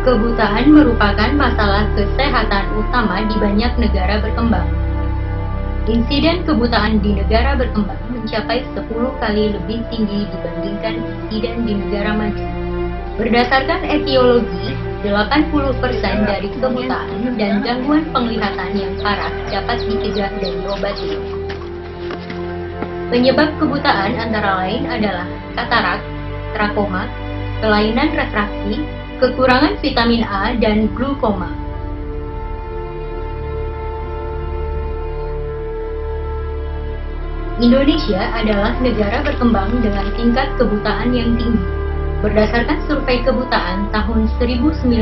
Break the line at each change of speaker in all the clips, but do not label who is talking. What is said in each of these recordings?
Kebutaan merupakan masalah kesehatan utama di banyak negara berkembang. Insiden kebutaan di negara berkembang mencapai 10 kali lebih tinggi dibandingkan insiden di negara maju. Berdasarkan etiologi, 80% dari kebutaan dan gangguan penglihatan yang parah dapat dicegah dan diobati. Penyebab kebutaan antara lain adalah katarak, trakoma, kelainan refraksi, kekurangan vitamin A, dan glukoma. Indonesia adalah negara berkembang dengan tingkat kebutaan yang tinggi. Berdasarkan survei kebutaan tahun 1993,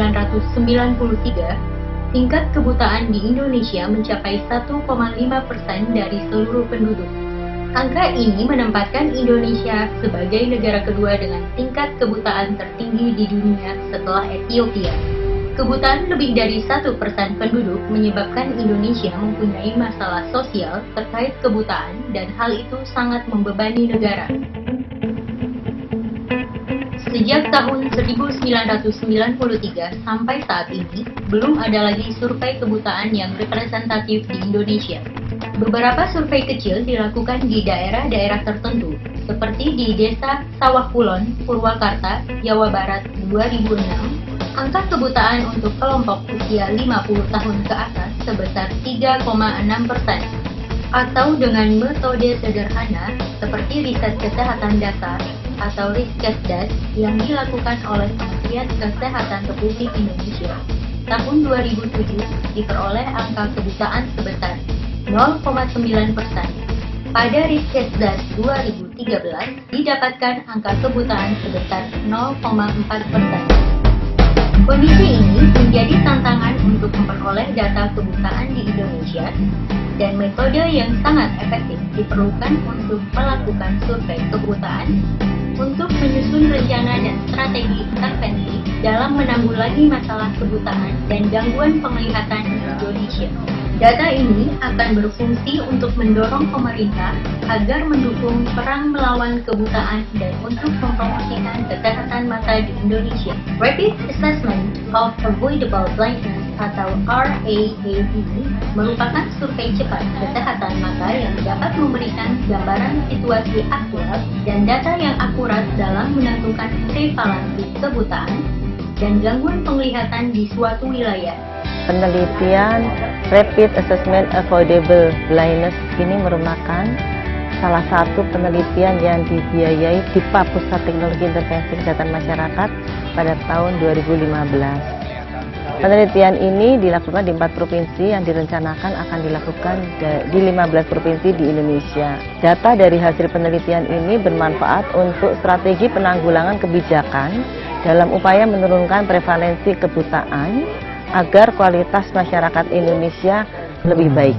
tingkat kebutaan di Indonesia mencapai 1,5% dari seluruh penduduk. Angka ini menempatkan Indonesia sebagai negara kedua dengan tingkat kebutaan tertinggi di dunia setelah Ethiopia. Kebutaan lebih dari 1% penduduk menyebabkan Indonesia mempunyai masalah sosial terkait kebutaan dan hal itu sangat membebani negara. Sejak tahun 1993 sampai saat ini, belum ada lagi survei kebutaan yang representatif di Indonesia. Beberapa survei kecil dilakukan di daerah-daerah tertentu, seperti di Desa Sawah Kulon, Purwakarta, Jawa Barat 2006. Angka kebutaan untuk kelompok usia 50 tahun ke atas sebesar 3,6%. Atau dengan metode sederhana seperti riset kesehatan dasar atau Riskesdas yang dilakukan oleh Kementerian Kesehatan Republik Indonesia. Tahun 2007 diperoleh angka kebutaan sebesar 0,9%. Pada Riskesdas 2013 didapatkan angka kebutaan sebesar 0,4%. Kondisi ini menjadi tantangan untuk memperoleh data kebutaan di Indonesia, dan metode yang sangat efektif diperlukan untuk melakukan survei kebutaan untuk menyusun rencana dan strategi intervensi dalam menanggulangi masalah kebutaan dan gangguan penglihatan di Indonesia. Data ini akan berfungsi untuk mendorong pemerintah agar mendukung perang melawan kebutaan dan untuk mempromosikan kesehatan mata di Indonesia. Rapid Assessment of Avoidable Blindness atau RAAB merupakan survei cepat kesehatan mata yang dapat memberikan gambaran situasi aktual dan data yang akurat dalam menentukan prevalensi kebutaan dan gangguan penglihatan di suatu wilayah.
Penelitian Rapid Assessment Avoidable Blindness ini merupakan salah satu penelitian yang dibiayai DIPA Pusat Teknologi Intervensi Kesehatan Masyarakat pada tahun 2015. Penelitian ini dilakukan di 4 provinsi yang direncanakan akan dilakukan di 15 provinsi di Indonesia. Data dari hasil penelitian ini bermanfaat untuk strategi penanggulangan kebijakan dalam upaya menurunkan prevalensi kebutaan agar kualitas masyarakat Indonesia lebih baik.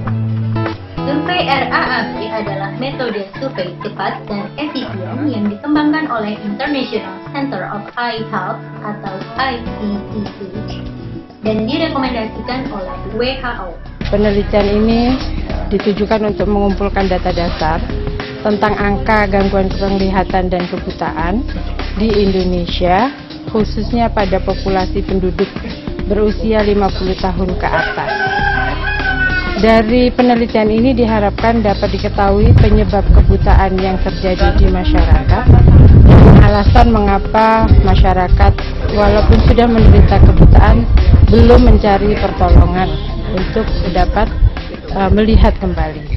Survei RAAB adalah metode survei cepat dan efisien yang dikembangkan oleh International Center of Eye Health atau ICCC dan direkomendasikan oleh WHO.
Penelitian ini ditujukan untuk mengumpulkan data dasar tentang angka gangguan penglihatan dan kebutaan di Indonesia, khususnya pada populasi penduduk berusia 50 tahun ke atas. Dari penelitian ini diharapkan dapat diketahui penyebab kebutaan yang terjadi di masyarakat, alasan mengapa masyarakat walaupun sudah menderita kebutaan belum mencari pertolongan untuk dapat melihat kembali.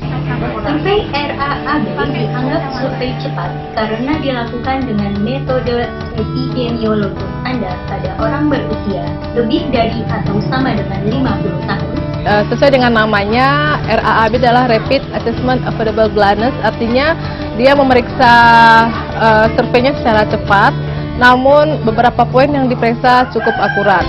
Survei RAAB dianggap survei cepat karena dilakukan dengan metode epidemiologi standar pada orang berusia lebih dari atau sama dengan 50 tahun.
Sesuai dengan namanya, RAAB adalah Rapid Assessment Avoidable Blindness, artinya dia memeriksa surveinya secara cepat, namun beberapa poin yang diperiksa cukup akurat.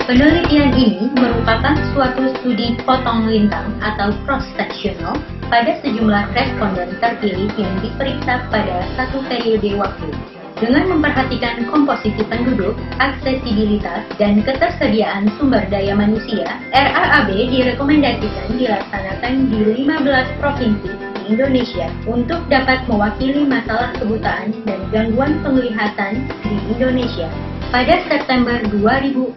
Penelitian ini merupakan suatu studi potong lintang atau cross-sectional pada sejumlah responden terpilih yang diperiksa pada satu periode waktu. Dengan memperhatikan komposisi penduduk, aksesibilitas, dan ketersediaan sumber daya manusia, RAAB direkomendasikan dilaksanakan di 15 provinsi di Indonesia untuk dapat mewakili masalah kebutaan dan gangguan penglihatan di Indonesia. Pada September 2014,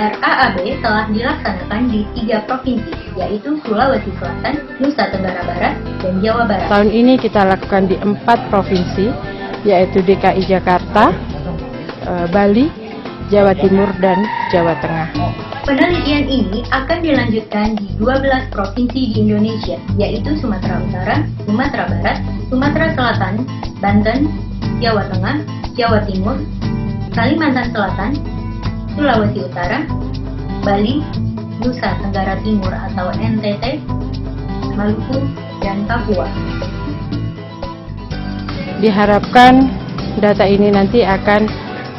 RAAB telah dilaksanakan di 3 provinsi, yaitu Sulawesi Selatan, Nusa Tenggara Barat, dan Jawa Barat.
Tahun ini kita lakukan di 4 provinsi, yaitu DKI Jakarta, Bali, Jawa Timur, dan Jawa Tengah.
Penelitian ini akan dilanjutkan di 12 provinsi di Indonesia, yaitu Sumatera Utara, Sumatera Barat, Sumatera Selatan, Banten, Jawa Tengah, Jawa Timur, Kalimantan Selatan, Sulawesi Utara, Bali, Nusa Tenggara Timur atau NTT, Maluku, dan Papua.
Diharapkan data ini nanti akan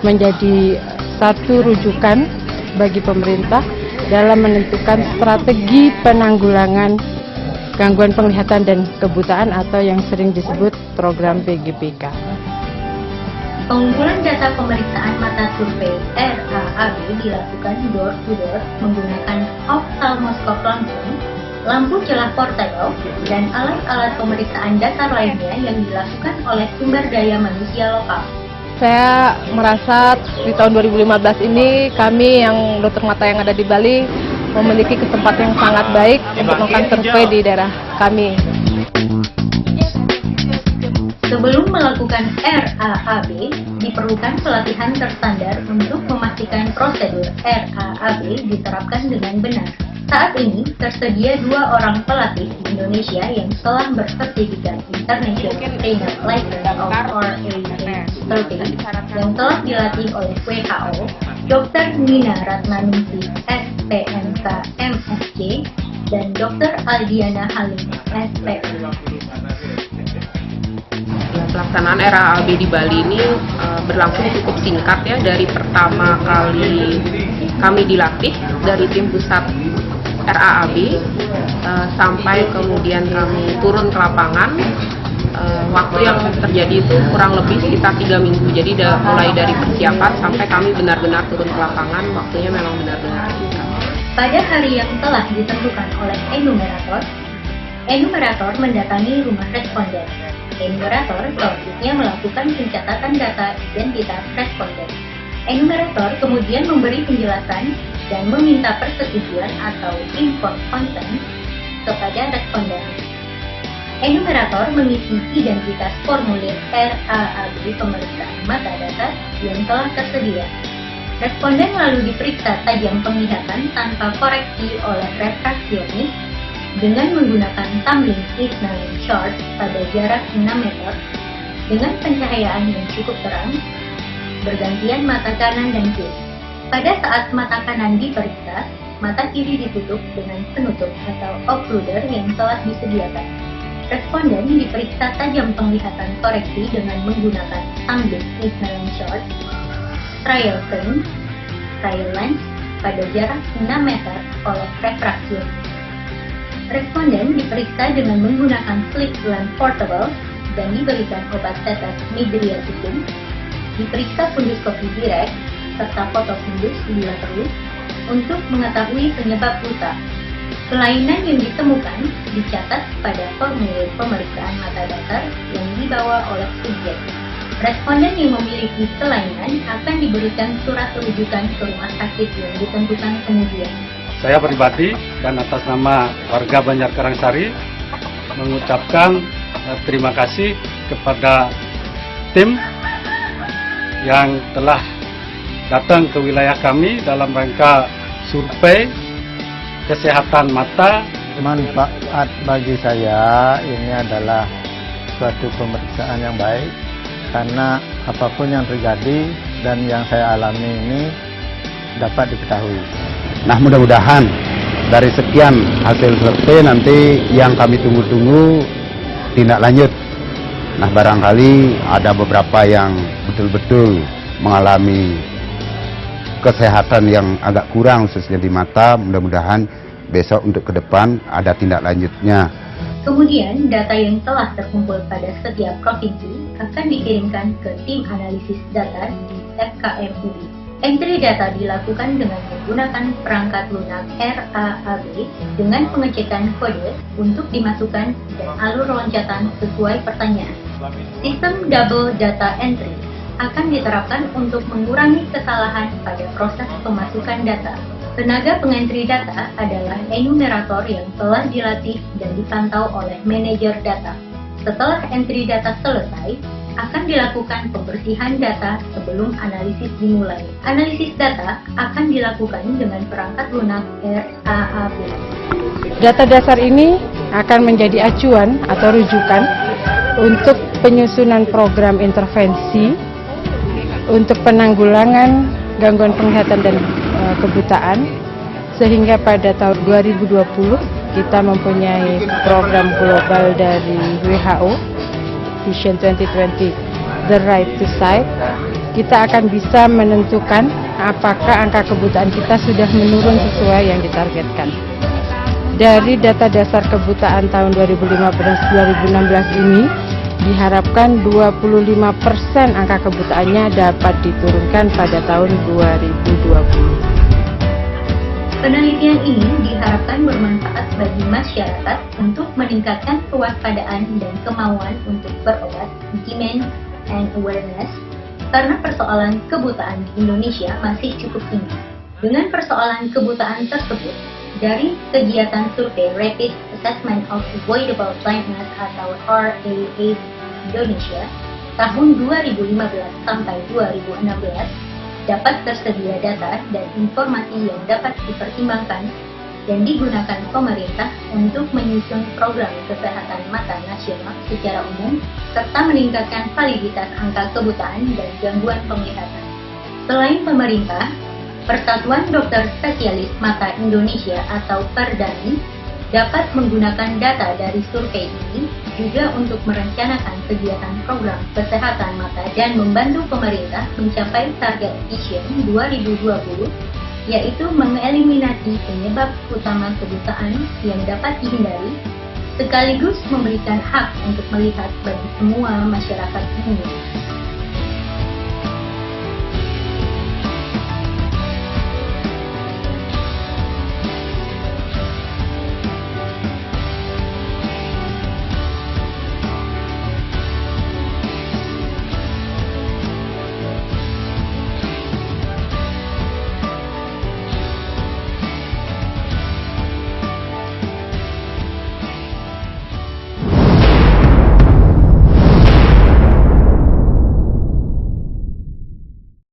menjadi satu rujukan bagi pemerintah dalam menentukan strategi penanggulangan gangguan penglihatan dan kebutaan atau yang sering disebut program PGPK.
Pengumpulan data pemeriksaan mata survei RAAB dilakukan door to door menggunakan ophthalmoscope langsung, lampu celah portable, dan alat-alat pemeriksaan dasar lainnya yang dilakukan oleh sumber daya manusia lokal.
Saya merasa di tahun 2015 ini kami yang dokter mata yang ada di Bali memiliki kesempatan yang sangat baik untuk melakukan survei di daerah kami.
Sebelum melakukan RAAB, diperlukan pelatihan terstandar untuk memastikan prosedur RAAB diterapkan dengan benar. Saat ini, tersedia 2 orang pelatih di Indonesia yang telah bersertifikat International Trainer License of RAA yang telah dilatih oleh WHO, Dr. Nina Ratnaningsih, SPMK MSc, dan Dr. Aldiana Halim, SPM.
Pelaksanaan RAAB di Bali ini berlangsung cukup singkat ya, dari pertama kali kami dilatih dari tim pusat RAAB sampai kemudian kami turun ke lapangan. Waktu yang terjadi itu kurang lebih sekitar 3 minggu, jadi mulai dari persiapan sampai kami benar-benar turun ke lapangan, waktunya memang benar-benar singkat.
Pada hari yang telah ditentukan oleh enumerator mendatangi rumah responden. Enumerator selanjutnya melakukan pencatatan data identitas responden. Enumerator kemudian memberi penjelasan dan meminta persetujuan atau informed consent kepada responden. Enumerator mengisi identitas formulir RAAB pemeriksaan mata datar yang telah tersedia. Responden lalu diperiksa tajam penglihatan tanpa koreksi oleh refraksionis dengan menggunakan tumbling Snellen chart pada jarak 6 meter dengan pencahayaan yang cukup terang, bergantian mata kanan dan kiri. Pada saat mata kanan diperiksa, mata kiri ditutup dengan penutup atau occluder yang telah disediakan. Responden diperiksa tajam penglihatan koreksi dengan menggunakan tumbling Snellen chart, trial frame, trial lens pada jarak 6 meter oleh refraksionis. Responden diperiksa dengan menggunakan slit lamp portable dan diberikan obat tetes migriaticum, diperiksa funduskopi direct, serta foto fundus bila perlu, untuk mengetahui penyebab buta. Kelainan yang ditemukan dicatat pada formulir pemeriksaan mata datar yang dibawa oleh subjek. Responden yang memiliki kelainan akan diberikan surat rujukan ke rumah sakit yang ditentukan kemudian.
Saya pribadi dan atas nama warga Banjar Karangsari mengucapkan terima kasih kepada tim yang telah datang ke wilayah kami dalam rangka survei kesehatan mata.
Manfaat bagi saya ini adalah suatu pemeriksaan yang baik, karena apapun yang terjadi dan yang saya alami ini dapat diketahui.
Nah, mudah-mudahan dari sekian hasil survei nanti yang kami tunggu-tunggu tindak lanjut. Nah, barangkali ada beberapa yang betul-betul mengalami kesehatan yang agak kurang khususnya di mata. Mudah-mudahan besok untuk ke depan ada tindak lanjutnya.
Kemudian, data yang telah terkumpul pada setiap provinsi akan dikirimkan ke tim analisis data di FKM UI. Entry data dilakukan dengan menggunakan perangkat lunak RAAB dengan pengecekan kode untuk dimasukkan dan alur loncatan sesuai pertanyaan. Sistem double data entry akan diterapkan untuk mengurangi kesalahan pada proses pemasukan data. Tenaga pengentri data adalah enumerator yang telah dilatih dan dipantau oleh manajer data. Setelah entry data selesai, akan dilakukan pembersihan data sebelum analisis dimulai. Analisis data akan dilakukan dengan perangkat lunak RAAB.
Data dasar ini akan menjadi acuan atau rujukan untuk penyusunan program intervensi untuk penanggulangan gangguan penglihatan dan kebutaan, sehingga pada tahun 2020 kita mempunyai program global dari WHO Vision 2020 The Right to Sight. Kita akan bisa menentukan apakah angka kebutaan kita sudah menurun sesuai yang ditargetkan. Dari data dasar kebutaan tahun 2015-2016 ini diharapkan 25% angka kebutaannya dapat diturunkan pada tahun 2020.
Penelitian ini diharapkan bermanfaat bagi masyarakat untuk meningkatkan kewaspadaan dan kemauan untuk berobat, demand and awareness, karena persoalan kebutaan di Indonesia masih cukup tinggi. Dengan persoalan kebutaan tersebut, dari kegiatan survei Rapid Assessment of Avoidable Blindness atau RAAB Indonesia tahun 2015 sampai 2016, dapat tersedia data dan informasi yang dapat dipertimbangkan dan digunakan pemerintah untuk menyusun program kesehatan mata nasional secara umum serta meningkatkan validitas angka kebutaan dan gangguan penglihatan. Selain pemerintah, Persatuan Dokter Spesialis Mata Indonesia atau PERDAI dapat menggunakan data dari survei ini juga untuk merencanakan kegiatan program kesehatan mata dan membantu pemerintah mencapai target Vision 2020, yaitu mengeliminasi penyebab utama kebutaan yang dapat dihindari, sekaligus memberikan hak untuk melihat bagi semua masyarakat umum.